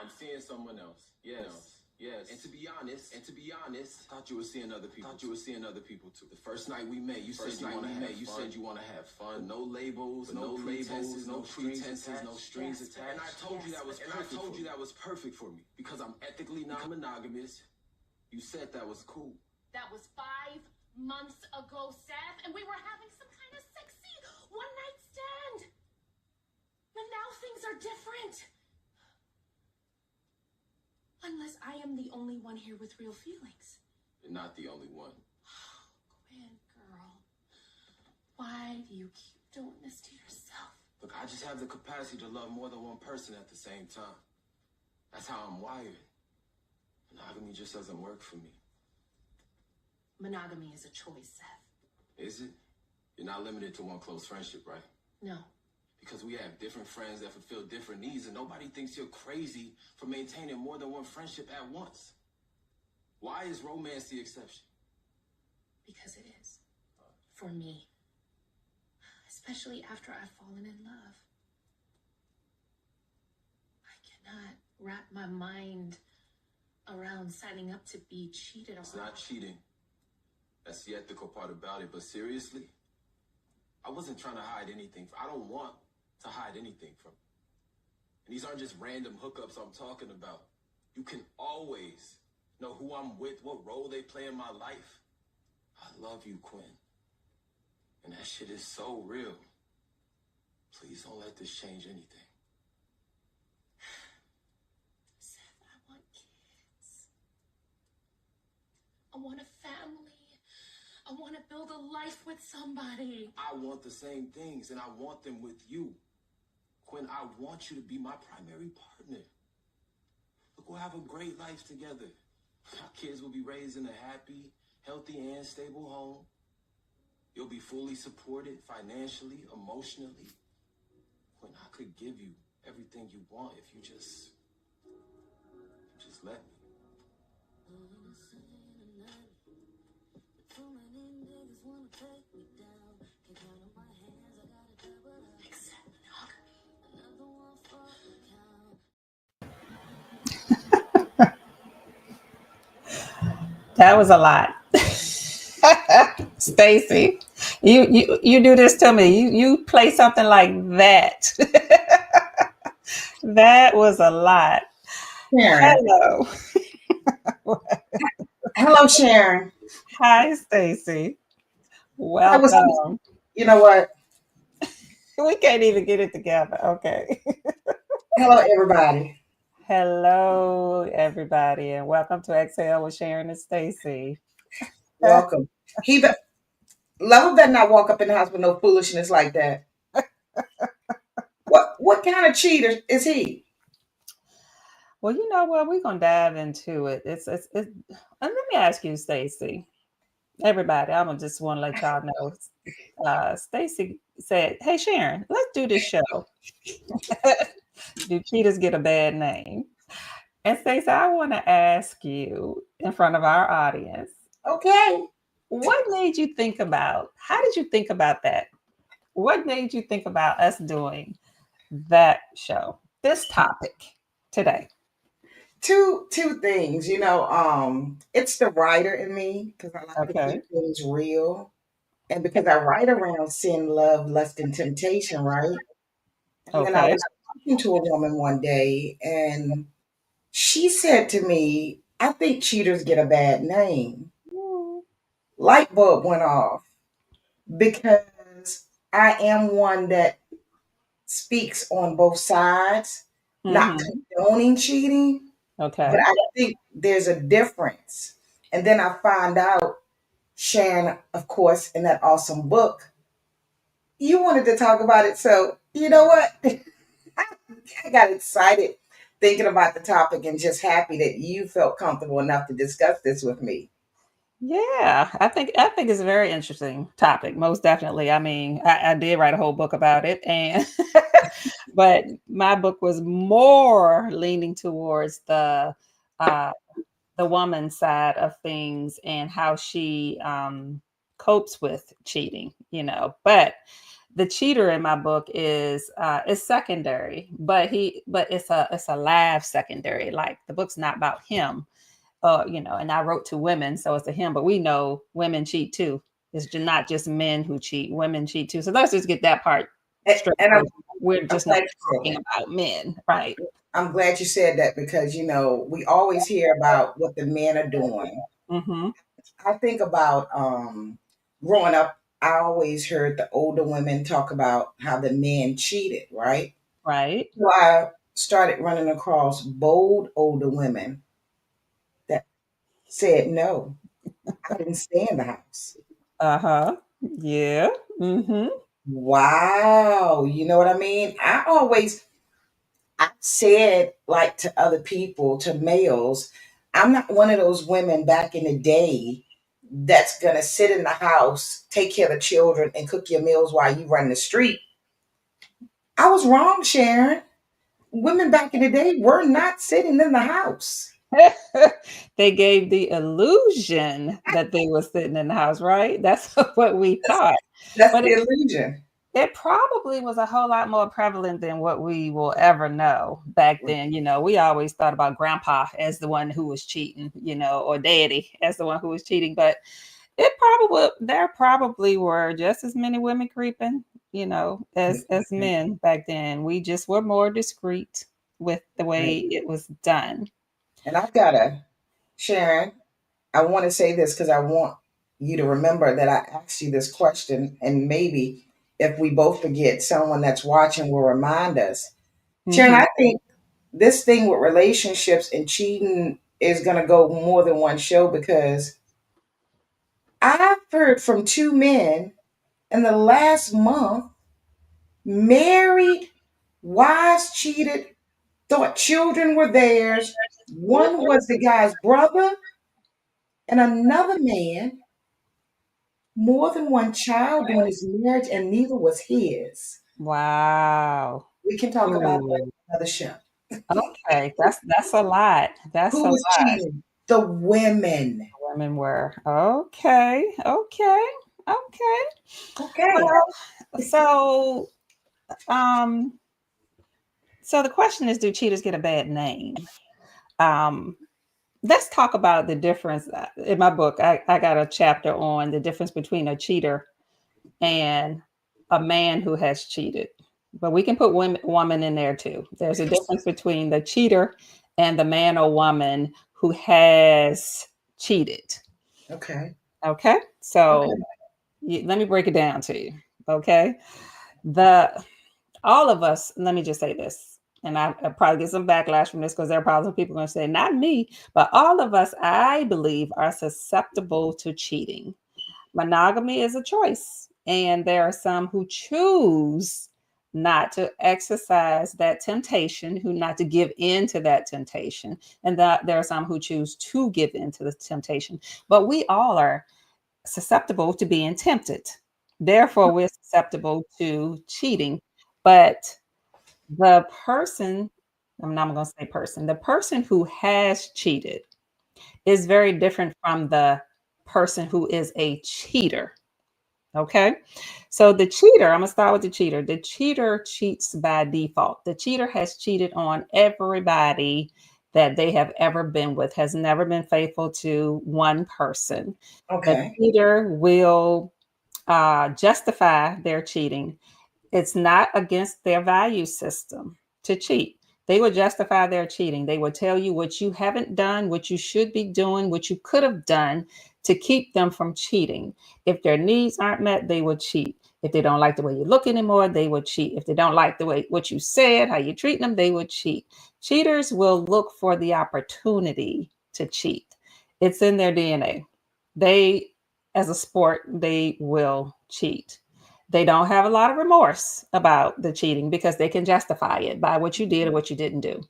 I'm seeing someone else. Yes. And to be honest, I thought you were seeing other people. Too. The first night we met, you said you want to have fun. No labels, no pretenses, no strings attached. And I told you that was perfect for me because I'm ethically non-monogamous. You said that was cool. That was 5 months ago, Seth, and we were having some kind of sexy one-night stand. But now things are different. Unless I am the only one here with real feelings. You're not the only one. Quinn, girl. Why do you keep doing this to yourself? Look, I just have the capacity to love more than one person at the same time. That's how I'm wired. Monogamy just doesn't work for me. Monogamy is a choice, Seth. Is it? You're not limited to one close friendship, right? No. Because we have different friends that fulfill different needs, and nobody thinks you're crazy for maintaining more than one friendship at once. Why is romance the exception? Because it is. For me. Especially after I've fallen in love. I cannot wrap my mind around signing up to be cheated on. It's not cheating. That's the ethical part about it. But seriously, I wasn't trying to hide anything. I don't want to hide anything from you. And these aren't just random hookups I'm talking about. You can always know who I'm with, what role they play in my life. I love you, Quinn. And that shit is so real. Please don't let this change anything. Seth, I want kids. I want a family. I want to build a life with somebody. I want the same things, and I want them with you. Quinn, I want you to be my primary partner. Look, we'll have a great life together. Our kids will be raised in a happy, healthy, and stable home. You'll be fully supported financially, emotionally. Quinn, I could give you everything you want if you just let me. That was a lot. Stacey, you do this to me. You play something like that. That was a lot. Sharon. Hello. Hello, Sharon. Hi, Stacey. That was, Welcome. you know what? We can't even get it together. Okay. Hello, everybody. Hello, everybody, and welcome to Exhale with Sharon and Stacey. Welcome. Love better not walk up in the house with no foolishness like that. What kind of cheater is he? Well, you know what? We're gonna dive into it. It's and let me ask you, Stacey. Everybody, I'm gonna just want to let y'all know. Stacey said, "Hey, Sharon, let's do this show. Do cheaters get a bad name?" And Stacey, I want to ask you in front of our audience, Okay. what made you think about? How did you think about that? What made you think about us doing that show, this topic today? Two things. It's the writer in me because I like to Okay. keep things real, and because I write around sin, love, lust, and temptation, right? And then I Okay. was talking to a woman one day, and she said to me, "I think cheaters get a bad name." Light bulb went off because I am one that speaks on both sides, not Mm-hmm. condoning cheating, but Okay. I think there's a difference. And then I find out, Sharon, of course, in that awesome book, you wanted to talk about it. So, you know what? I got excited thinking about the topic and just happy that you felt comfortable enough to discuss this with me. Yeah, I think it's a very interesting topic. Most definitely. I mean, I did write a whole book about it, and but my book was more leaning towards uh, the woman side of things and how she copes with cheating. But the cheater in my book is secondary, but it's a live secondary. Like the book's not about him, and I wrote to women, so it's a him. But we know women cheat too. It's not just men who cheat; women cheat too. So let's just get that part straight. And We're I'm just not glad you said talking that. about men, right? I'm glad you said that because we always hear about what the men are doing. Mm-hmm. I think about growing up. I always heard the older women talk about how the men cheated, right? Right. So I started running across bold older women that said, "No, I didn't stay in the house." Uh-huh. Yeah. Mm-hmm. Wow, you know what I mean? I said, like, to other people, to males, I'm not one of those women back in the day that's gonna sit in the house, take care of the children, and cook your meals while you run the street. I was wrong, Sharon. Women back in the day were not sitting in the house. They gave the illusion that they were sitting in the house, right? That's what we That's, thought. that's But the illusion. it probably was a whole lot more prevalent than what we will ever know back then. We always thought about grandpa as the one who was cheating, or daddy as the one who was cheating. But there probably were just as many women creeping, as men back then. We just were more discreet with the way it was done. And Sharon, I want to say this because I want you to remember that I asked you this question, and maybe if we both forget, someone that's watching will remind us. Sharon, Hmm. I think this thing with relationships and cheating is going to go more than one show because I've heard from two men in the last month, married, wives cheated, thought children were theirs. One was the guy's brother, and another man, more than one child during his marriage, and neither was his. Wow. We can talk about that Ooh. in another show. Okay, that's a lot. That's Who a was lot. cheating? The women. Women were okay, okay, okay. Okay. Well, so um, so the question is, do cheaters get a bad name? Um, let's talk about the difference. In my book, I got a chapter on the difference between a cheater and a man who has cheated. But we can put woman in there too. There's a difference between the cheater and the man or woman who has cheated. Okay. Okay, so Okay. let me break it down to you. Okay, the all of us. Let me just say this, and I probably get some backlash from this because there are probably some people going to say, "Not me," but all of us, I believe, are susceptible to cheating. Monogamy is a choice, and there are some who choose not to exercise that temptation, who not to give in to that temptation, and that there are some who choose to give in to the temptation. But we all are susceptible to being tempted. Therefore, we're susceptible to cheating. But the person, I'm not going to say person, the person who has cheated is very different from the person who is a cheater. Okay. So the cheater, I'm going to start with the cheater. The cheater cheats by default. The cheater has cheated on everybody that they have ever been with, has never been faithful to one person. The Okay. cheater will justify their cheating. It's not against their value system to cheat. They will justify their cheating. They will tell you what you haven't done, what you should be doing, what you could have done to keep them from cheating. If their needs aren't met, they will cheat. If they don't like the way you look anymore, they will cheat. If they don't like the way what you said, how you treat them, they will cheat. Cheaters will look for the opportunity to cheat. It's in their DNA. They, as a sport, they will cheat. They don't have a lot of remorse about the cheating because they can justify it by what you did or what you didn't do.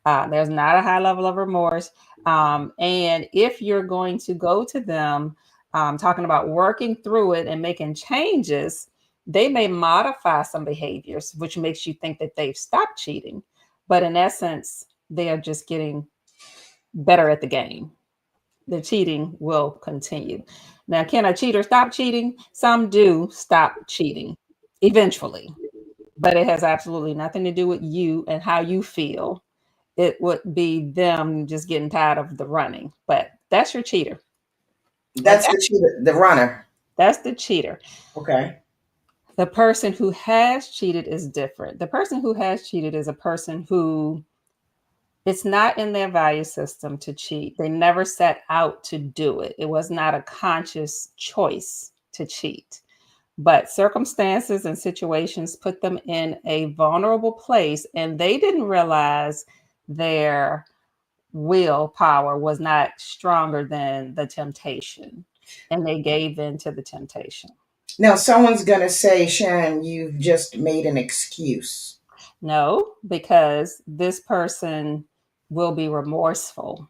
There's not a high level of remorse. And if you're going to go to them talking about working through it and making changes, they may modify some behaviors, which makes you think that they've stopped cheating. But in essence, they are just getting better at the game. The cheating will continue. Now, can a cheater stop cheating? Some do stop cheating. eventually, but it has absolutely nothing to do with you and how you feel. It would be them just getting tired of the running, but that's your cheater. And That's the runner. that's the cheater. Okay. The person who has cheated is different. The person who has cheated is a person who it's not in their value system to cheat. They never set out to do it. It was not a conscious choice to cheat. But circumstances and situations put them in a vulnerable place, and they didn't realize their willpower was not stronger than the temptation, and they gave in to the temptation. Now, someone's going to say, Sharon, you've just made an excuse. No, because this person will be remorseful.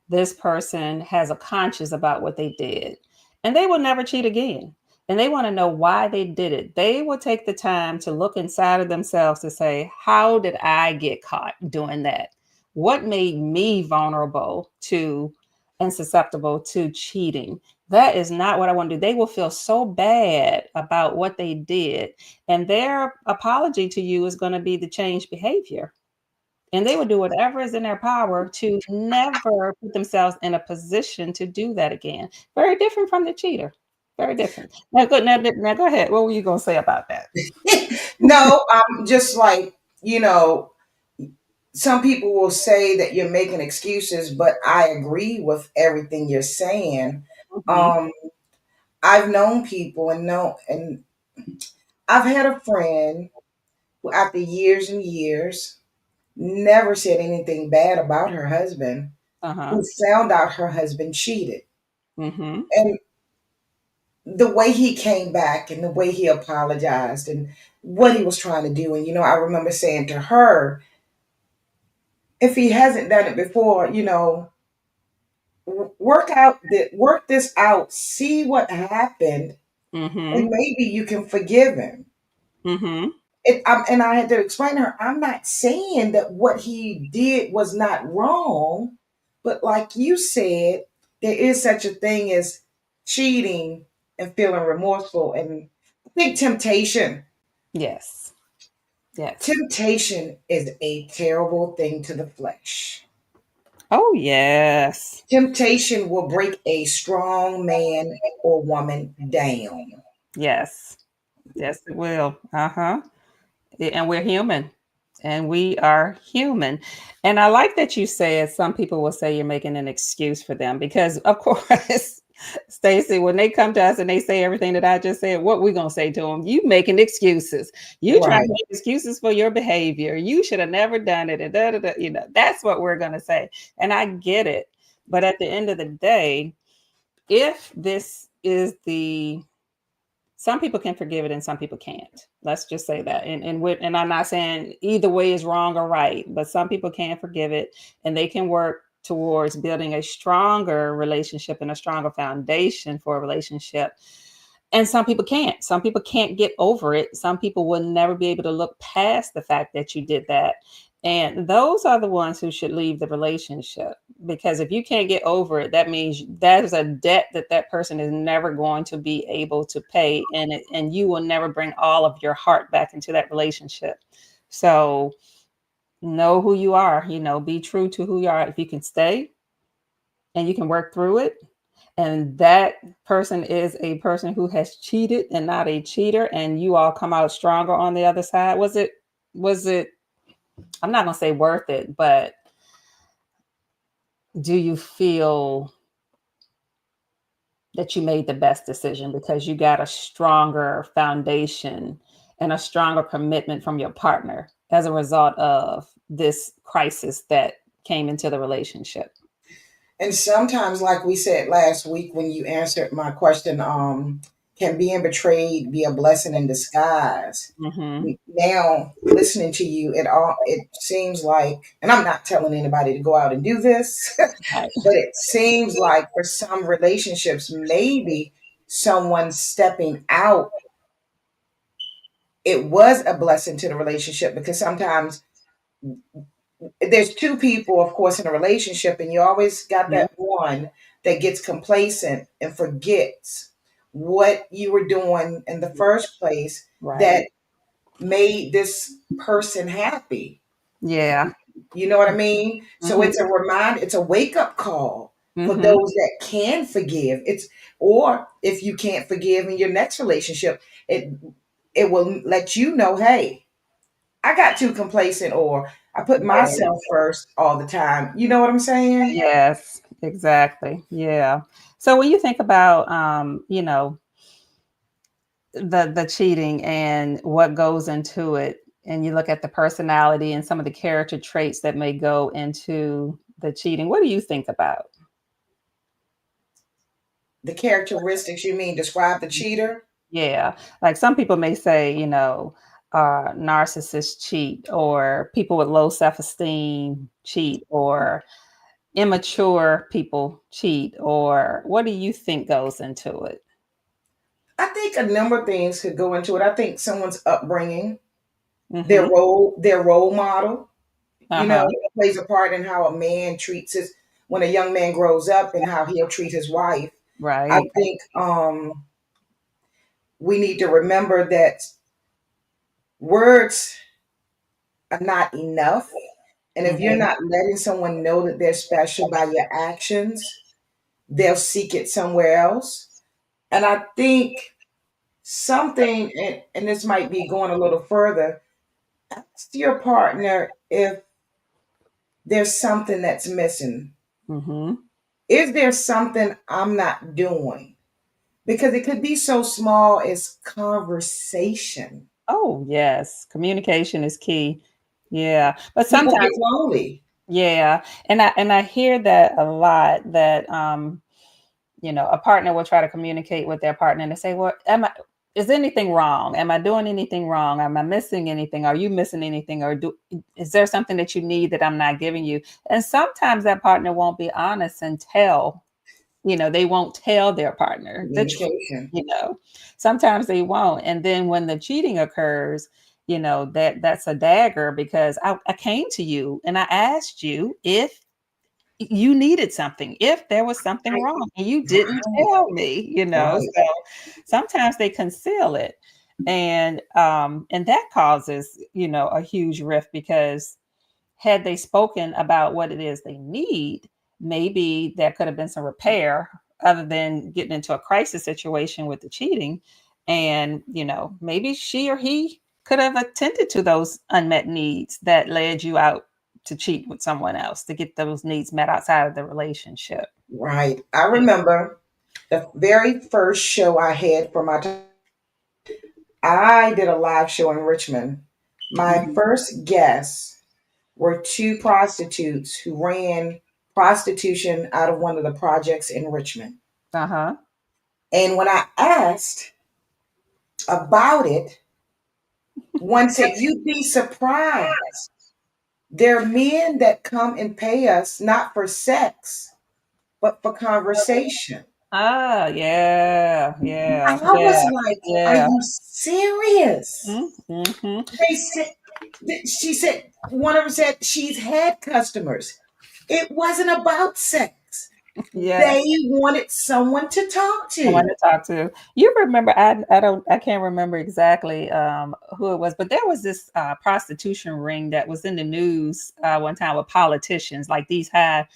This person has a conscience about what they did, and they will never cheat again. And they want to know why they did it. They will take the time to look inside of themselves to say, how did I get caught doing that? What made me vulnerable to and susceptible to cheating? That is not what I want to do. They will feel so bad about what they did. And their apology to you is going to be the change behavior. And they will do whatever is in their power to never put themselves in a position to do that again. Very different from the cheater. Very different. Now go ahead. What were you going to say about that? No, I'm just like, you know, some people will say that you're making excuses, but I agree with everything you're saying. Mhm. Um, I've known people and I've had a friend who, after years and years, never said anything bad about her husband, Uh-huh. who found out her husband cheated. Mhm. And the way he came back and the way he apologized and what he was trying to do. And, I remember saying to her, if he hasn't done it before, work this out, see what happened, and Mhm. maybe you can forgive him. Mhm. And I had to explain to her, I'm not saying that what he did was not wrong, but like you said, there is such a thing as cheating and feeling remorseful. And I think Yes. Yes. temptation is a terrible thing to the flesh. Oh, yes. Temptation will break a strong man or woman down. Yes. Yes, it will. Uh-huh. And we're human. And we are human. And I like that you said some people will say you're making an excuse for them because, of course, Stacey, when they come to us and they say everything that I just said, what we gonna say to them? You making excuses. You trying Right. to make excuses for your behavior. You should have never done it. And da, da, da, that's what we're gonna say. And I get it. But at the end of the day, if this is the some people can forgive it and some people can't. Let's just say that. And I'm not saying either way is wrong or right, but some people can forgive it and they can work towards building a stronger relationship and a stronger foundation for a relationship. And some people can't. Some people can't get over it. Some people will never be able to look past the fact that you did that. And those are the ones who should leave the relationship because if you can't get over it, that means that is a debt that that person is never going to be able to pay, and you will never bring all of your heart back into that relationship. So know who you are. Be true to who you are. If you can stay and you can work through it, and that person is a person who has cheated and not a cheater, and you all come out stronger on the other side. Was it I'm not going to say worth it, but do you feel that you made the best decision because you got a stronger foundation and a stronger commitment from your partner as a result of this crisis that came into the relationship? And sometimes, like we said last week when you answered my question, can being betrayed be a blessing in disguise? Hmm. Now, listening to you, it seems like, and I'm not telling anybody to go out and do this, Right. but it seems like for some relationships, maybe someone stepping out, it was a blessing to the relationship because sometimes there's two people, of course, in a relationship, and you always got Mhm. that one that gets complacent and forgets. what you were doing in the first place Right. that made this person happy. Yeah. You know what I mean? So Mm-hmm. it's a reminder, it's a wake up call for Mm-hmm. those that can forgive. It's or if you can't forgive in your next relationship, it will let you know, hey, I got too complacent or I put Right. myself first all the time. You know what I'm saying? Yes, exactly. Yeah. So when you think about the cheating and what goes into it, and you look at the personality and some of the character traits that may go into the cheating, what do you think about? The characteristics you mean describe the cheater? Yeah. Like some people may say, narcissists cheat, or people with low self-esteem cheat, or immature people cheat, or what do you think goes into it? I think a number of things could go into it. I think someone's upbringing, Mm-hmm. their role model, Uh-huh. plays a part in how a man treats his when a young man grows up and how he'll treat his wife. I Right. think we need to remember that words are not enough. And if you're Mm-hmm. not letting someone know that they're special by your actions, they'll seek it somewhere else. And I think something, and this might be going a little further, ask your partner if there's something that's missing. Mm-hmm. Is there something I'm not doing? Because it could be so small as conversation. Oh, yes. Communication is key. Yeah. But People get sometimes, lonely. yeah. And I hear that a lot, that a partner will try to communicate with their partner and they say, well, is anything wrong? Am I doing anything wrong? Am I missing anything? Are you missing anything? Or is there something that you need that I'm not giving you? And sometimes that partner won't be honest and tell, they won't tell their partner the truth. Communication. you know Sometimes they won't, and then when the cheating occurs, that's a dagger, because I came to you and I asked you if you needed something, if there was something Right. wrong, and you didn't tell me. Right. So sometimes they conceal it, and that causes a huge rift, because had they spoken about what it is they need, maybe there could have been some repair, other than getting into a crisis situation with the cheating. And, maybe she or he could have attended to those unmet needs that led you out to cheat with someone else, to get those needs met outside of the relationship. Right. I remember the very first show I had for my I did a live show in Richmond. My Mhm. first guests were two prostitutes who ran prostitution out of one of the projects in Richmond. Uh-huh. And when I asked about it, one said, you'd be surprised. There are men that come and pay us not for sex, but for conversation. Ah, yeah, I yeah, was yeah, like, are yeah. you serious? Mm-hmm. They said, she said, one of them said she's had customers. It wasn't about sex. They Yes. wanted someone to talk I want to. to talk to. You remember, I can't remember exactly who it was, but there was this prostitution ring that was in the news one time, with politicians, like these high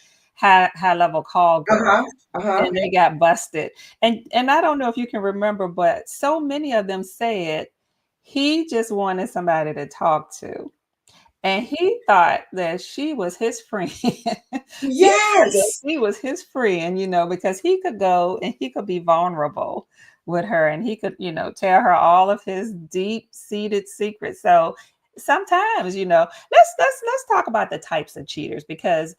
level call Uh girls, huh. Uh huh. and they got busted. And I don't know if you can remember, but so many of them said he just wanted somebody to talk to. And he thought that she was his friend. He thought that Yes. she was his friend, because he could go and he could be vulnerable with her, and he could, tell her all of his deep-seated secrets. So sometimes, let's talk about the types of cheaters, because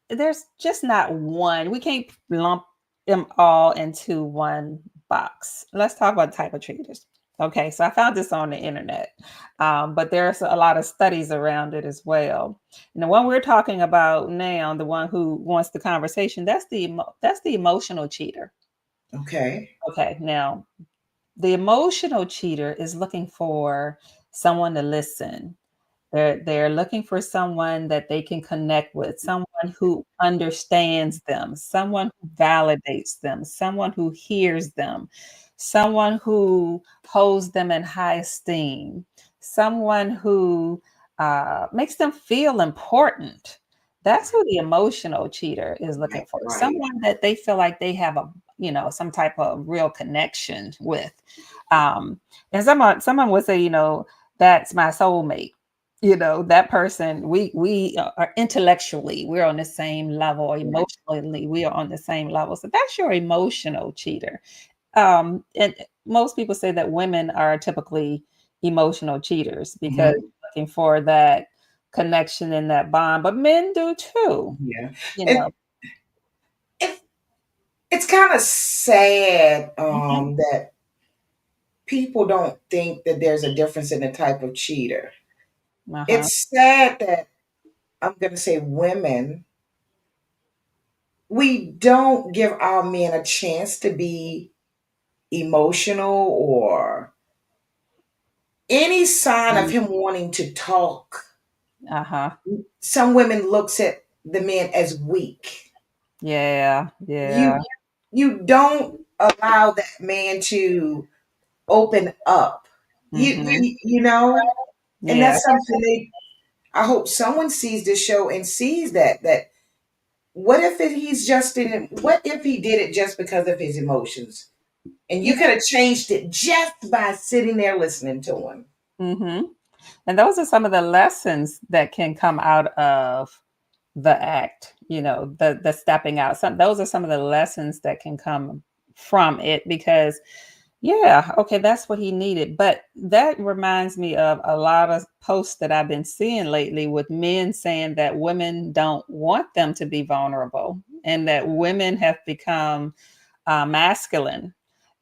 there's just not one. We can't lump them all into one box. Let's talk about the type of cheaters. Okay, so I found this on the internet, but there's a lot of studies around it as well. And the one we're talking about now, the one who wants the conversation, that's the emotional cheater. Okay. Okay, now the emotional cheater is looking for someone to listen, They're looking for someone that they can connect with, someone who understands them, someone who validates them, someone who hears them, someone who holds them in high esteem, someone who makes them feel important. That's who the emotional cheater is looking Right, for. right. Someone that they feel like they have some type of real connection with. And someone would say, that's my soulmate. That person, we are intellectually, we're on the same level. Right. Emotionally, we are on the same level. So that's your emotional cheater. And most people say that women are typically emotional cheaters because Mhm. looking for that connection and that bond, but men do too. Yeah. You And know. it, it's kind of sad Mhm. that people don't think that there's a difference in the type of cheater. Uh-huh. It's sad that I'm going to say women, we don't give our men a chance to be emotional or any sign of Mm. him wanting to talk. Uh-huh. Some women looks at the men as weak. Yeah. Yeah. You don't allow that man to open up. Mm-hmm. You know, and Yeah. that's something I hope someone sees this show and sees that what if he's just in what if he did it just because of his emotions? And you Yeah. could have changed it just by sitting there listening to him. Mm-hmm. And those are some of the lessons that can come out of the act, the stepping out. Those are some of the lessons that can come from it because yeah, okay, that's what he needed. But that reminds me of a lot of posts that I've been seeing lately with men saying that women don't want them to be vulnerable and that women have become masculine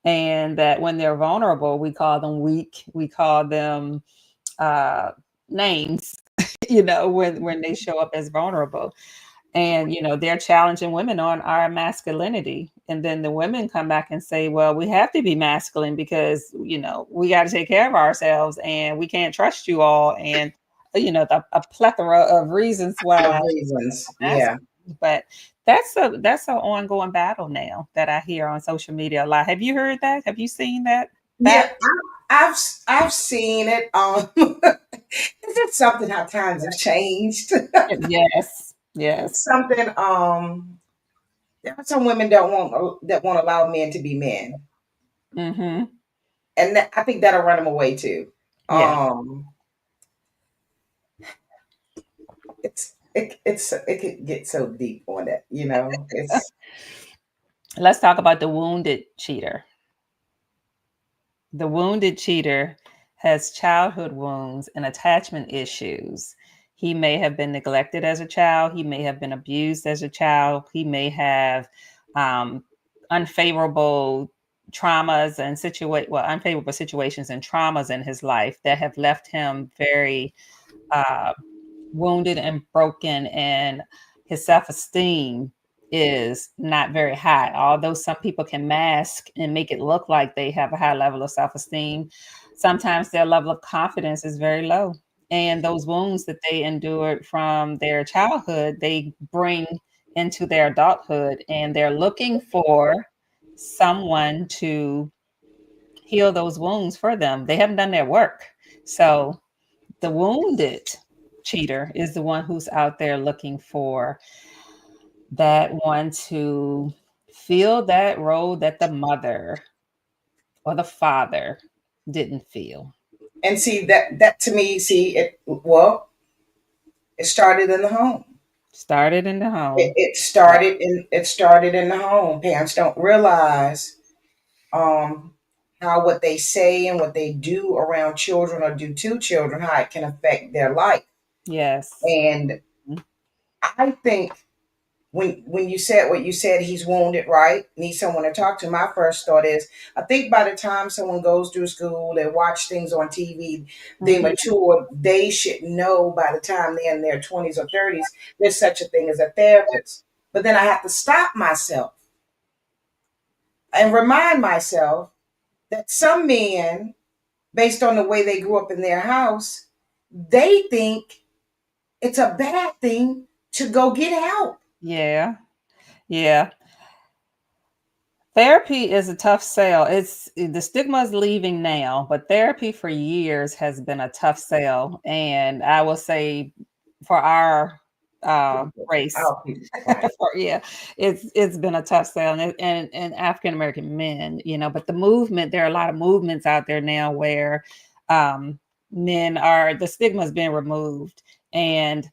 and that when they're vulnerable, we call them weak, we call them uh, names, when they show up as vulnerable. And, they're challenging women on our masculinity. And then the women come back and say, well, we have to be masculine because, we got to take care of ourselves and we can't trust you all. And, a plethora of reasons Of why reasons. Yeah. masculine. But that's an ongoing battle now that I hear on social media a lot. Have you heard that? Have you seen that Yeah, battle? I've seen it. It's just something how times have changed. Yes. It's Yes. something there are some women that won't allow men to be men. Mm-hmm. And I think that'll run them away too. Yeah. Um it could get so deep on that, you know. It's Let's talk about the wounded cheater. The wounded cheater has childhood wounds and attachment issues. He may have been neglected as a child. He may have been abused as a child. He may have um, unfavorable traumas and unfavorable situations and traumas in his life that have left him very uh, wounded and broken, and his self-esteem is not very high. Although some people can mask and make it look like they have a high level of self-esteem, sometimes their level of confidence is very low. And those wounds that they endured from their childhood, they bring into their adulthood, and they're looking for someone to heal those wounds for them. They haven't done their work. So the wounded cheater is the one who's out there looking for that one to fill that role that the mother or the father didn't feel. and see that to me, see it well, it started in the home. Started in the home. Yeah. It started in the home. Parents don't realize um, how what they say and what they do around children or do to children, how it can affect their life. Yes. And I think when you said what you said, he's wounded, right? Needs someone to talk to. My first thought is, I think by the time someone goes through school, they watch things on TV, they Mhm. mature. They should know by the time they're in their 20s or 30s, there's such a thing as a therapist. But then I have to stop myself and remind myself that some men, based on the way they grew up in their house, they think it's a bad thing to go get help. Yeah. Yeah. Therapy is a tough sell. It's the stigma is leaving now, but therapy for years has been a tough sell. And I will say for our race, Our people, right? yeah, it's been a tough sell, and African American men, but the movement, there are a lot of movements out there now where um, men are the stigma has been removed, and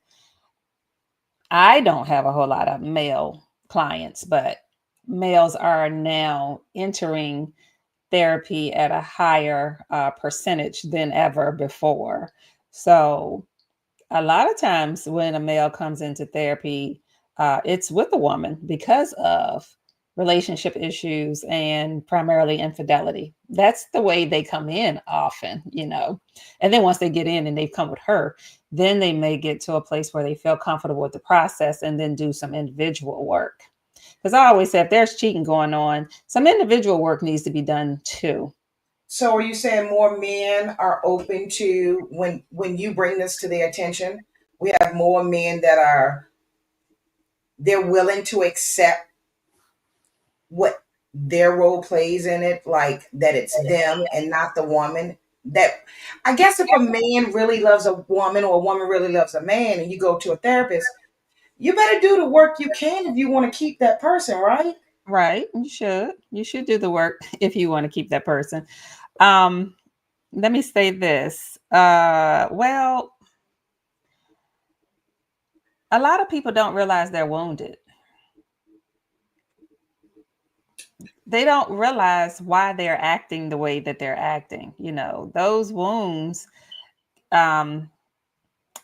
I don't have a whole lot of male clients, but males are now entering therapy at a higher percentage than ever before. So a lot of times when a male comes into therapy, it's with a woman because of relationship issues and primarily infidelity. That's the way they come in often. And then once they get in and they've come with her, then they may get to a place where they feel comfortable with the process and then do some individual work. Because I always say if there's cheating going on, some individual work needs to be done too. So are you saying more men are open to when you bring this to their attention? We have more men that they're willing to accept what their role plays in it, like that it's them and not the woman. That I guess if a man really loves a woman or a woman really loves a man and you go to a therapist, you better do the work you can if you want to keep that person, right? Right. You should do the work if you want to keep that person. Um, Let me say this. Well, a lot of people don't realize they're wounded. They don't realize why they're acting the way that they're acting. Those wounds um,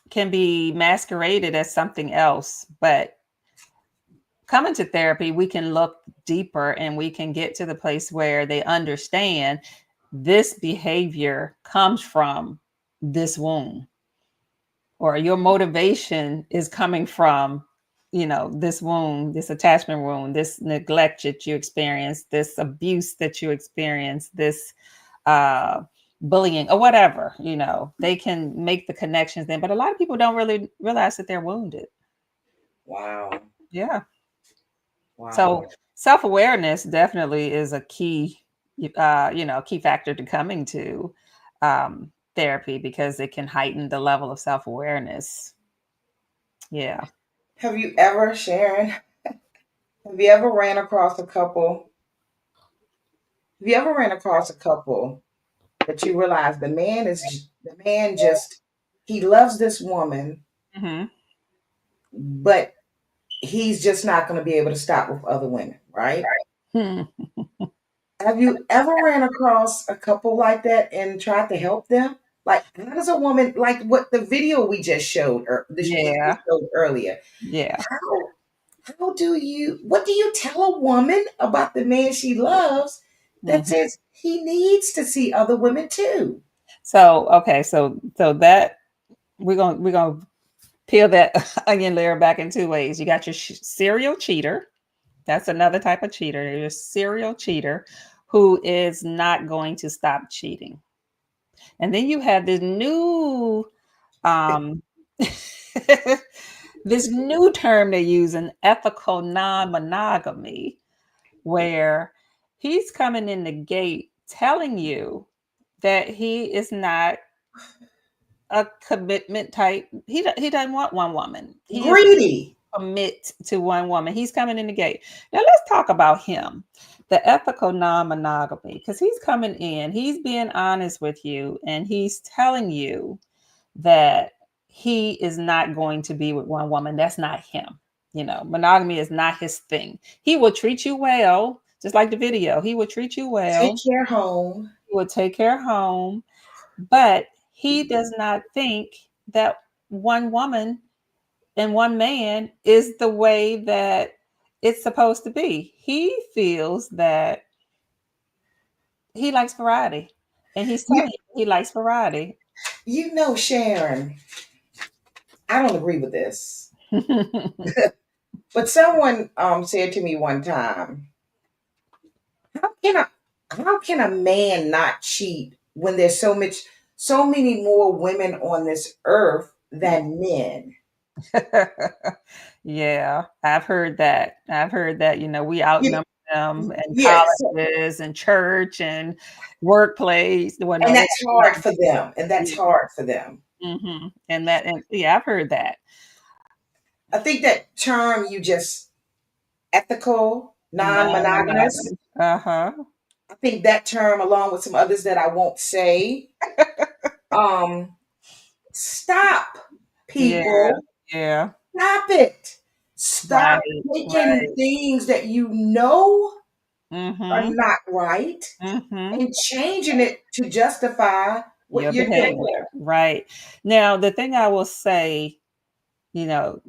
can be masqueraded as something else, but coming to therapy, we can look deeper and we can get to the place where they understand this behavior comes from this wound, or your motivation is coming from this wound, this attachment wound, this neglect that you experienced, this abuse that you experienced, this uh bullying or whatever. They can make the connections then, but a lot of people don't really realize that they're wounded. Wow. Yeah. So Wow. self-awareness definitely is a key factor to coming to therapy, because it can heighten the level of self-awareness. Yeah. Have you ever, Sharon, have you ever ran across a couple? Have you ever ran across a couple that you realize the man just he loves this woman, Hmm. but he's just not going to be able to stop with other women, right? Hmm. Have you ever ran across a couple like that and tried to help them? Like, how does a woman, like what the video we just showed, or we Yeah. showed earlier? Yeah. What do you tell a woman about the man she loves that Mhm. says he needs to see other women too? So okay, so that we're gonna peel that onion layer back in two ways. You got your serial cheater. That's another type of cheater. Your serial cheater who is not going to stop cheating. And then you have this new um this new term they use, an ethical non-monogamy, where he's coming in the gate telling you that he is not a commitment type. He doesn't want one woman. He is Greedy. commit to one woman. He's coming in the gate. Now let's talk about him, the ethical non-monogamy, because he's coming in, he's being honest with you, and he's telling you that he is not going to be with one woman. That's not him. Monogamy is not his thing. He will treat you well, just like the video. He will treat you Take well. care home. He will take care of home, but he does not think that one woman and one man is the way that it's supposed to be. He feels that he likes variety, and he's You telling you he likes variety. you know, Sharon, I don't agree with this. But someone said to me one time, how can a how can a man not cheat when there's so much so many more women on this earth than men. Yeah, I've heard that. I've heard that, we You, outnumber them in yes, colleges and church and workplace. Well, and no, they that's hard for them. And that's hard for them. and yeah, I've heard that. I think that term you just ethical, non-monogamous. Non-monogamous. Uh-huh. I think that term, along with some others that I won't say, um, stop, Yeah, people. yeah. Stop it. Stop Right, taking right. things that you know are Mm-hmm. not right Mm-hmm. and changing it to justify what Your you're doing. behavior. Right. Now, the thing I will say, you know,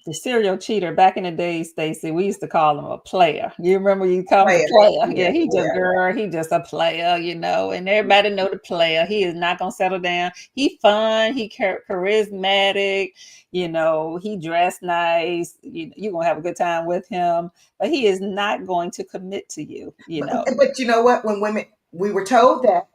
the serial cheater back in the day, Stacey, we used to call him a player. You remember you call him a Player. player? Yeah, Yeah, yeah. he just a player, and everybody know the player. He is not gonna settle down. He fun, he charismatic, he dressed nice. You're gonna have a good time with him, but he is not going to commit to you. But you know what? When women, we were told that,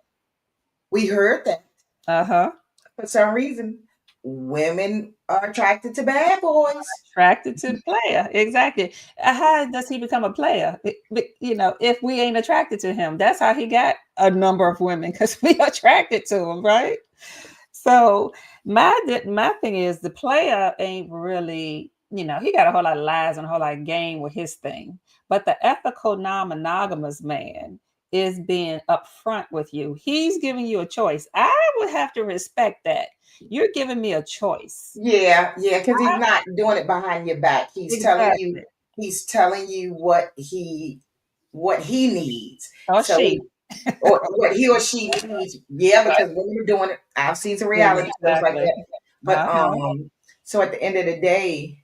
we heard that. Uh-huh. For some reason, women are attracted to bad boys. Attracted to the player. Exactly. How does he become a player? If we ain't attracted to him, that's how he got a number of women, because we attracted to him, right? So my thing is, the player ain't really, he got a whole lot of lies and a whole lot of game with his thing. But the ethical non-monogamous man is being upfront with you. He's giving you a choice. I would have to respect that. You're giving me a choice. Yeah, yeah, because he's not doing it behind your back. Exactly. He's telling you what he needs. Or So she. or what he or she needs. Yeah, because women are doing it. I've seen some reality shows like Exactly. that. But Uh-huh. so at the end of the day,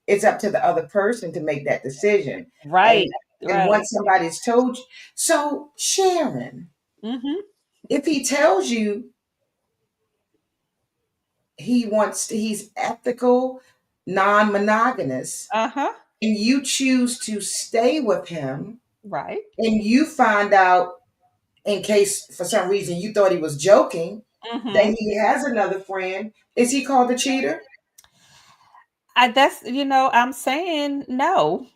it's up to the other person to make that decision. And Right. and Right. once somebody's told you, so Sharon, Mm-hmm. if he tells you he's ethical, non-monogamous, Uh-huh. and you choose to stay with him, Right. and you find out, in case for some reason you thought he was joking, that Mm-hmm. he has another friend, is he called a cheater? I'm saying no,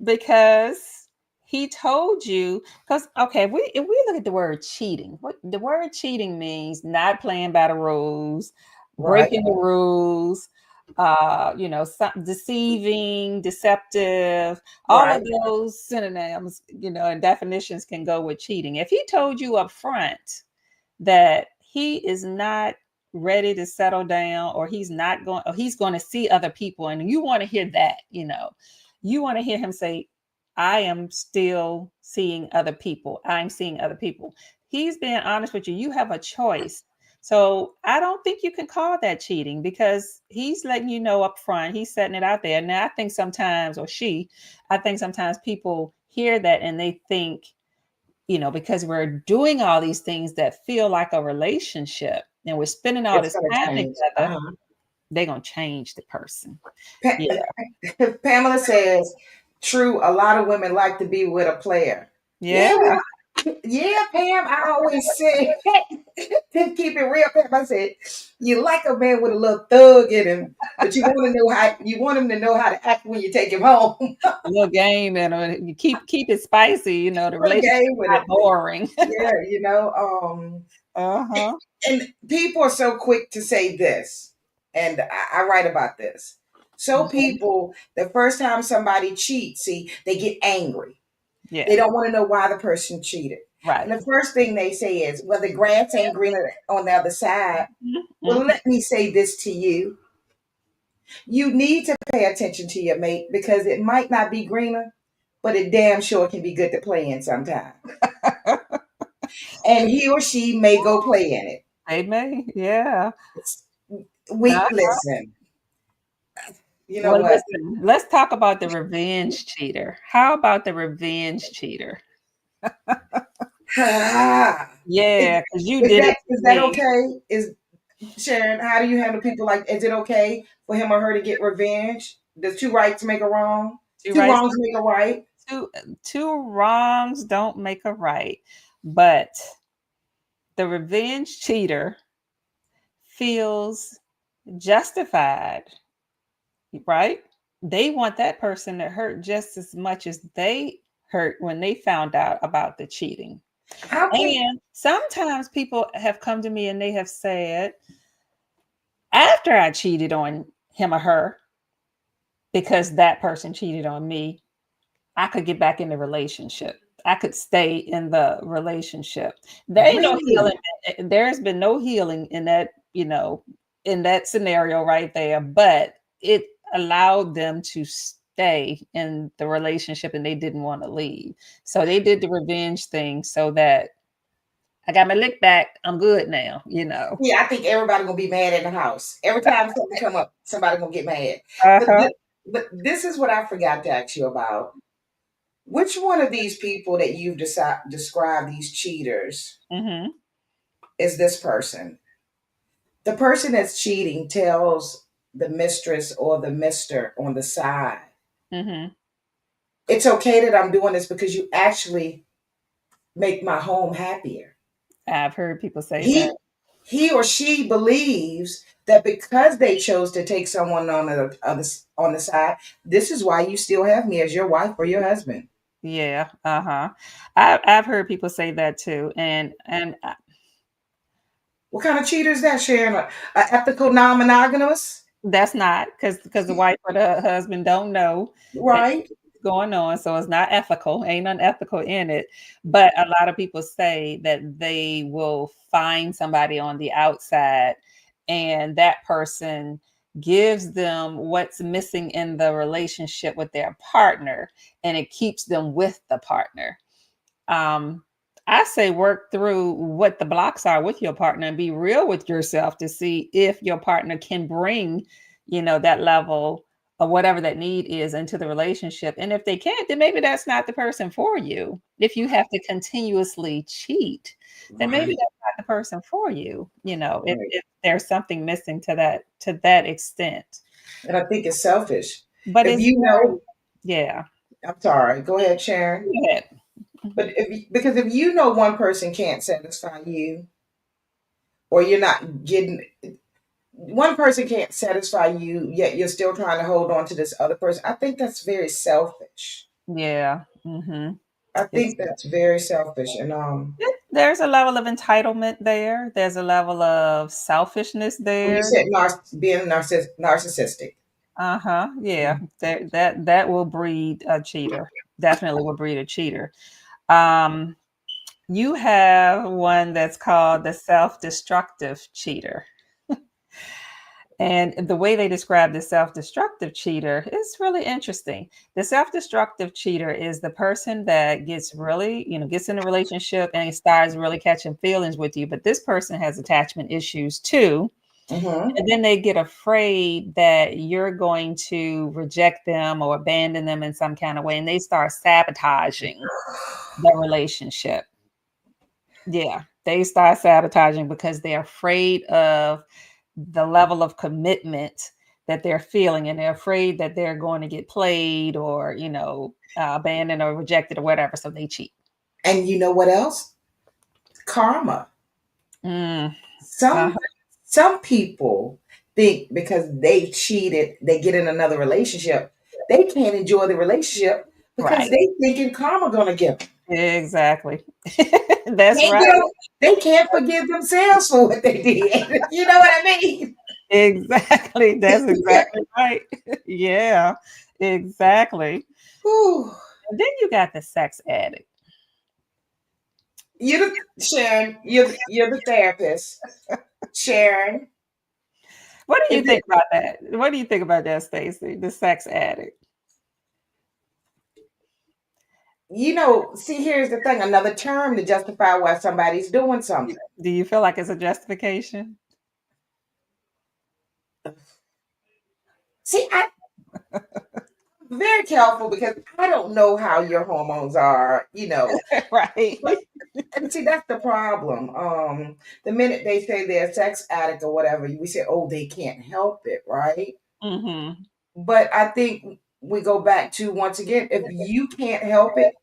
because he told you. Because, okay, if we look at the word cheating, what the word cheating means: not playing by the rules, Right. breaking the rules, deceiving, deceptive. All Right. of those synonyms, and definitions can go with cheating. If he told you up front that he is not ready to settle down, or he's going to see other people, and you want to hear that, you want to hear him say, I am still seeing other people, I'm seeing other people. He's being honest with you. You have a choice. So I don't think you can call that cheating, because he's letting you know up front. He's setting it out there. Now, I think sometimes people hear that and they think, because we're doing all these things that feel like a relationship, and we're spending all It's this going to time change. together, they're going to change the person. Pa- Yeah. Pamela says, true, a lot of women like to be with a player. Yeah. Yeah, yeah, Pam. I always say, to keep it real, Pam. I said, you like a man with a little thug in him, but you want him to know how to act when you take him home. A little game, and you keep it spicy, the relationship Okay with not it. boring. Yeah, Uh-huh. and people are so quick to say this, and I write about this. So Mhm. people, the first time somebody cheats, see, they get angry. Yeah. They don't want to know why the person cheated. And Right. the first thing they say is, well, the grass ain't greener on the other side. Well, Mhm. let me say this to you. You need to pay attention to your mate, because it might not be greener, but it damn sure can be good to play in sometime. And he or she may go play in it. They may. Yeah. We Uh, listen. You know well, what? listen, let's talk about the revenge cheater. How about the revenge cheater? is, Yeah, because you did it to is that me. okay? Is Sharon? How do you handle people like? Is it okay for him or her to get revenge? Does two rights make a wrong? Two Two rights, wrongs make a right. two wrongs don't make a right. But the revenge cheater feels justified, right? They want that person to hurt just as much as they hurt when they found out about the cheating. How can And sometimes people have come to me and they have said, after I cheated on him or her, because that person cheated on me, I could get back in the relationship. I could stay in the relationship. There ain't no really? healing. There's been no healing in that, in that scenario right there, but it allowed them to stay in the relationship and they didn't want to leave. So they did the revenge thing so that I got my lick back. I'm good now. Yeah, I think everybody gonna be mad at the house. Every time something come up, somebody gonna get mad. But Uh-huh. but this is what I forgot to ask you about. Which one of these people that you've described, these cheaters, Mm-hmm. is this person? The person that's cheating tells the mistress or the mister on the side, Mm-hmm. it's okay that I'm doing this because you actually make my home happier. I've heard people say that. He or she believes that because they chose to take someone on the side, this is why you still have me as your wife or your husband. Yeah. Uh-huh. I've heard people say that too. And What kind of cheater is that, Sharon? A ethical non-monogamous, that's not because the wife or the husband don't know that right? going on. So it's not ethical, ain't unethical in it. But a lot of people say that they will find somebody on the outside and that person gives them what's missing in the relationship with their partner and it keeps them with the partner. um, I say work through what the blocks are with your partner and be real with yourself to see if your partner can bring, that level of whatever that need is into the relationship. And if they can't, then maybe that's not the person for you. If you have to continuously cheat, then maybe Right, that's not the person for you. If, right. if there's something missing to that extent. And I think it's selfish. But If it's you very, know, yeah. I'm sorry. Go ahead, Sharon. Go ahead. But because if you know one person can't satisfy you, or you're not getting one person can't satisfy you, yet you're still trying to hold on to this other person. I think that's very selfish. Yeah. Mm-hmm. I It's think that's very selfish. And There's a level of entitlement there. There's a level of selfishness when you there. said being narcissistic, Uh-huh. Yeah. mm, That will breed a cheater. Definitely will breed a cheater. Um, you have one that's called the self-destructive cheater. And the way they describe the self-destructive cheater is really interesting. The self-destructive cheater is the person that gets really, gets in a relationship and starts really catching feelings with you. But this person has attachment issues too. mm-hmm. And then they get afraid that you're going to reject them or abandon them in some kind of way. And they start sabotaging the relationship. Yeah. They start sabotaging because they're afraid of the level of commitment that they're feeling. And they're afraid that they're going to get played or, abandoned or rejected or whatever. So they cheat. And you know what else? Karma. Mm, Some uh-huh. some people think because they cheated, they get in another relationship, they can't enjoy the relationship because Right. they thinking karma gonna get them. Exactly. That's Can't right. get over, they can't forgive themselves for what they did. You know what I mean? Exactly. That's exactly right. Yeah, exactly. Whew. And then you got the sex addict. You're the Sharon. You're the therapist, Sharon. What do you Is think it? about that? What do you think about that, Stacey? The sex addict. See, here's the thing. Another term to justify why somebody's doing something. Do you feel like it's a justification? See, I'm very careful because I don't know how your hormones are. Right. But and see, that's the problem. The minute they say they're a sex addict or whatever, we say, oh, they can't help it, right? Mm-hmm. But I think we go back to once again, if you can't help it,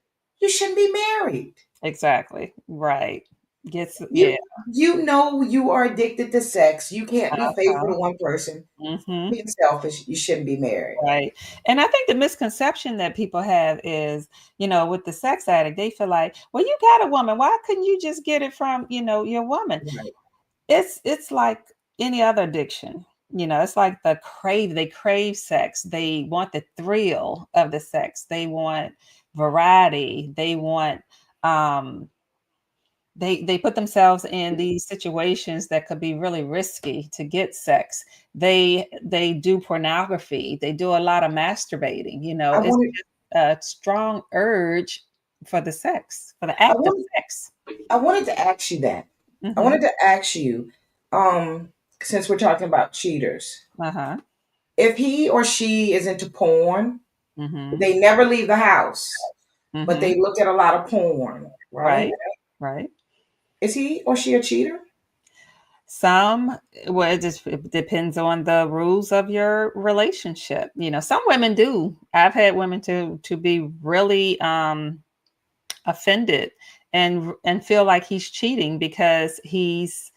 you shouldn't be married. Exactly. Right. Gets You yeah. you know you are addicted to sex. You can't be faithful Uh-huh. to one person. Hmm. Being selfish, you shouldn't be married. Right. And I think the misconception that people have is, with the sex addict, they feel like, well, you got a woman. Why couldn't you just get it from, your woman? Right. It's like any other addiction. It's like they crave sex. They want the thrill of the sex. They want variety. They want um they put themselves in these situations that could be really risky to get sex. They do pornography. They do a lot of masturbating. I It's wanted just a strong urge for the sex, for the I act of wanted sex. I wanted to ask you that. I Hmm. wanted to ask you, um, since we're talking about cheaters, Uh-huh. if he or she is into porn, Hmm. they never leave the house, but Hmm. they look at a lot of porn, right? Right. Right. Is he or she a cheater? Some, well, it depends on the rules of your relationship. Some women do. I've had women to be really offended and feel like he's cheating because he's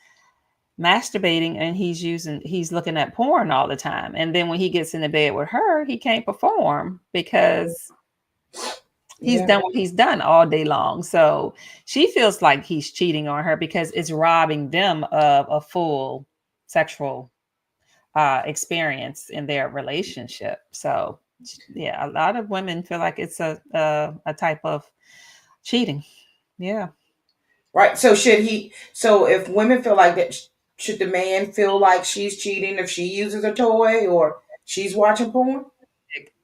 masturbating and he's looking at porn all the time. And then when he gets in the bed with her, he can't perform because he's Yeah. done what he's done all day long. So she feels like he's cheating on her because it's robbing them of a full sexual experience in their relationship. So yeah, a lot of women feel like it's a type of cheating. Yeah. Right. So so if women feel like that, should the man feel like she's cheating if she uses a toy or she's watching porn?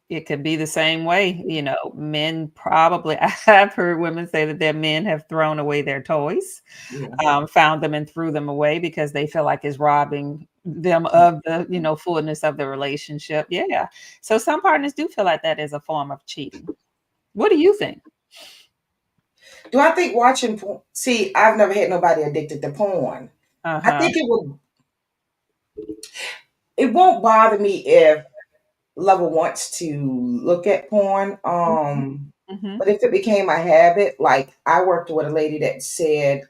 It could be the same way. Men probably, I've heard women say that their men have thrown away their toys, Yeah. found them and threw them away because they feel like it's robbing them of the, fullness of the relationship. Yeah. So some partners do feel like that is a form of cheating. What do you think? Do I think watching porn? See, I've never had nobody addicted to porn. I Uh-huh. think it won't bother me if lover wants to look at porn. Mhm. Mhm. But if it became a habit, like I worked with a lady that said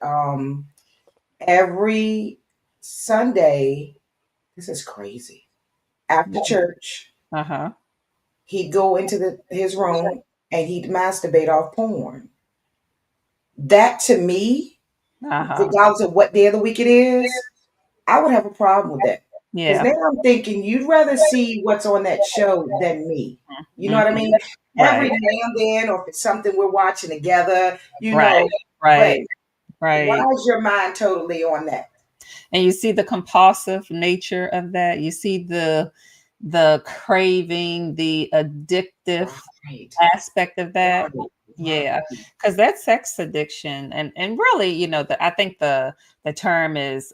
every Sunday, this is crazy. After church, Uh-huh. he'd go into his room and he'd masturbate off porn. That to me, Uh-huh. regardless of what day of the week it is, I would have a problem with that. Because Yeah. now I'm thinking you'd rather see what's on that show than me. You know what I Mhm. mean? Every Right. now and then, or if it's something we're watching together, Right. but Right. why Right. is your mind totally on that? And you see the compulsive nature of that. You see the craving, the addictive Right, aspect of that. right, Yeah, right. because that's sex addiction, and really, I think the term is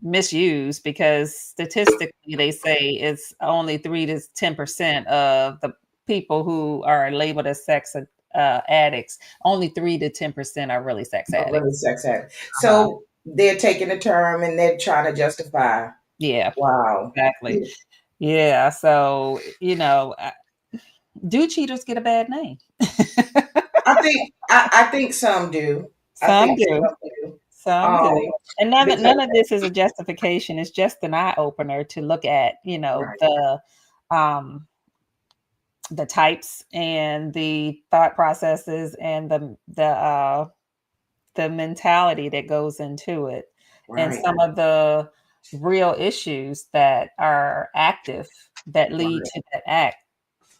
misused because statistically they say it's only 3 to 10% of the people who are labeled as sex addicts. Only 3 to 10% are really sex A really addicts. sex addict. Uh-huh. So they're taking the term and they're trying to justify. Yeah, Wow. exactly. Yeah, so do cheaters get a bad name? I think some do. I Some think do. some do. Some Um, do. And none because of this is a justification. It's just an eye opener to look at, right, um the types and the thought processes and the mentality that goes into it and right, some of the real issues that are active that lead right. to that act.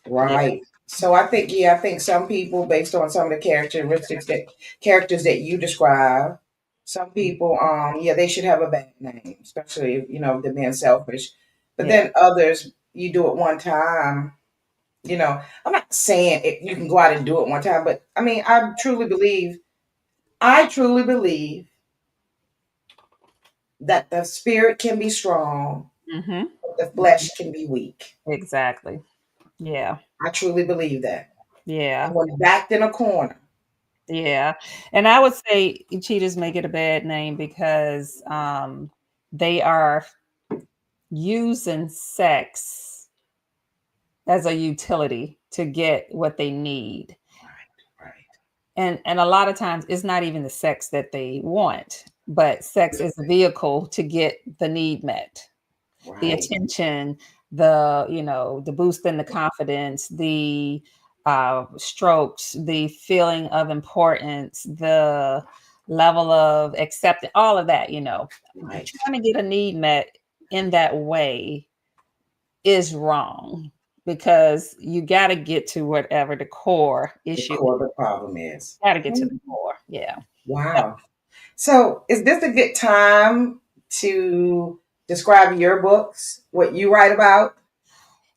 Yeah. Right. So I think some people, based on some of the characters that you describe, some people, yeah, they should have a bad name, especially if they're being selfish. But Yeah. then others, you do it one time. I'm not saying you can go out and do it one time, but I mean, I truly believe that the spirit can be strong, Mhm. but the flesh can be weak. Exactly. Yeah. I truly believe that. And Yeah. when backed in a corner, Yeah. And I would say cheaters may get a bad name because they are using sex as a utility to get what they need. right, right. And a lot of times it's not even the sex that they want, but sex is a vehicle to get the need met, the Right. attention, the, the boost in the confidence, the strokes, the feeling of importance, the level of acceptance, all of that, Right. trying to get a need met in that way is wrong, because you got to get to whatever the core The issue. core of the problem is. Got to get to the core. Yeah. Wow. So, is this a good time to describe your books, what you write about?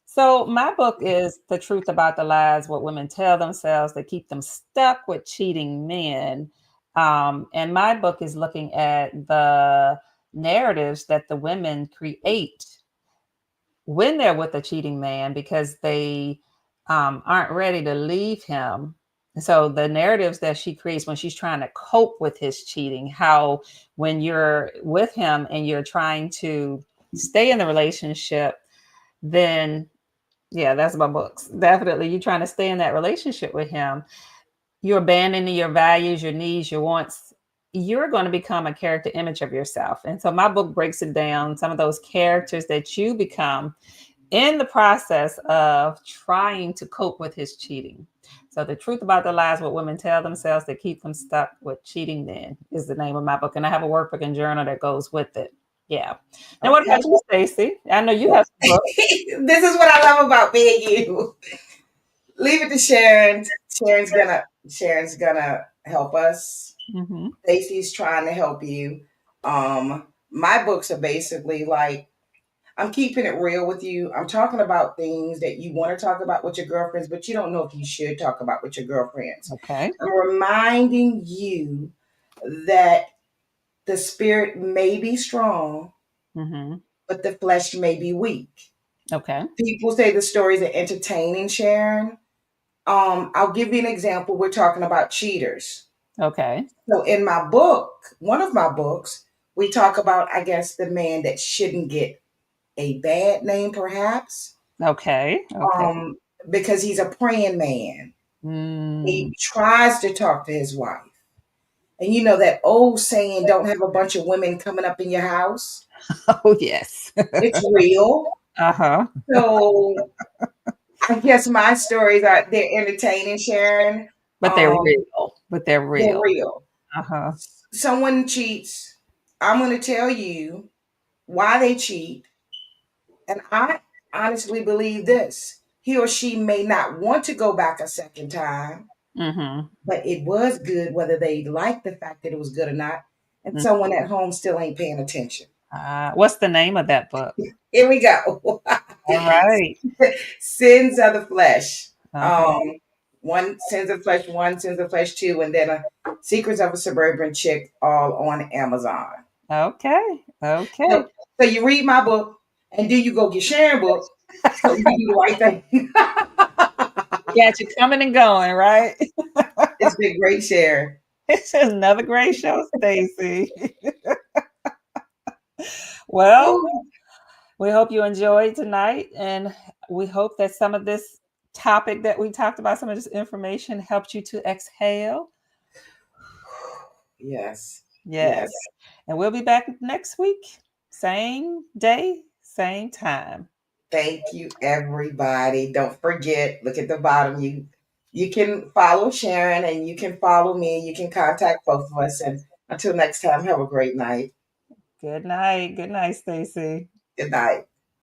So my book is The Truth About the Lies, What Women Tell Themselves that Keep Them Stuck with Cheating Men. And my book is looking at the narratives that the women create when they're with a cheating man, because they aren't ready to leave him. So the narratives that she creates when she's trying to cope with his cheating, how when you're with him and you're trying to stay in the relationship, then yeah, that's my books. Definitely. You're trying to stay in that relationship with him. You're abandoning your values, your needs, your wants. You're going to become a character image of yourself. And so my book breaks it down, some of those characters that you become in the process of trying to cope with his cheating. So the truth about the lies, what women tell themselves that keep them stuck with cheating men, is the name of my book. And I have a workbook and journal that goes with it. Yeah. Now, what Okay. about you, Stacey? I know you have some books. This is what I love about being you. Leave it to Sharon. Sharon's gonna help us. Mm-hmm. Stacey's trying to help you. My books are basically like, I'm keeping it real with you. I'm talking about things that you want to talk about with your girlfriends, but you don't know if you should talk about with your girlfriends. Okay. I'm reminding you that the spirit may be strong, Mm-hmm. but the flesh may be weak. Okay. People say the stories are entertaining, Sharon. I'll give you an example. We're talking about cheaters. Okay. So in my book, one of my books, we talk about, I guess, the man that shouldn't get a bad name, perhaps, Okay. Okay. um, because he's a praying man. Mm. He tries to talk to his wife. And you know that old saying, don't have a bunch of women coming up in your house? Oh, yes. It's real. Uh-huh. So I guess my stories they're entertaining, Sharon. But they're real. But they're They're real. real. Uh-huh. Someone cheats. I'm going to tell you why they cheat. And I honestly believe this. He or she may not want to go back a second time, Mm-hmm. but it was good, whether they liked the fact that it was good or not. And someone at home still ain't paying attention. What's the name of that book? Here we go. All right. Sins of the flesh. Uh-huh. One sins of flesh, one sins of flesh two, and then Secrets of a Suburban Chick, all on Amazon. Okay. Okay. So you read my book, and then you go get Sharon's book, so you do the right thing. Got you coming and going, right? It's been great, Sharon. It's another great show, Stacey. Well, we hope you enjoyed tonight, and we hope that some of this topic that we talked about, some of this information helped you to exhale. Yes. Yes. And we'll be back next week. Same day, same time. Thank you, everybody. Don't forget, look at the bottom. You can follow Sharon and you can follow me. You can contact both of us. And until next time, have a great night. Good night. Good night, Stacey. Good night.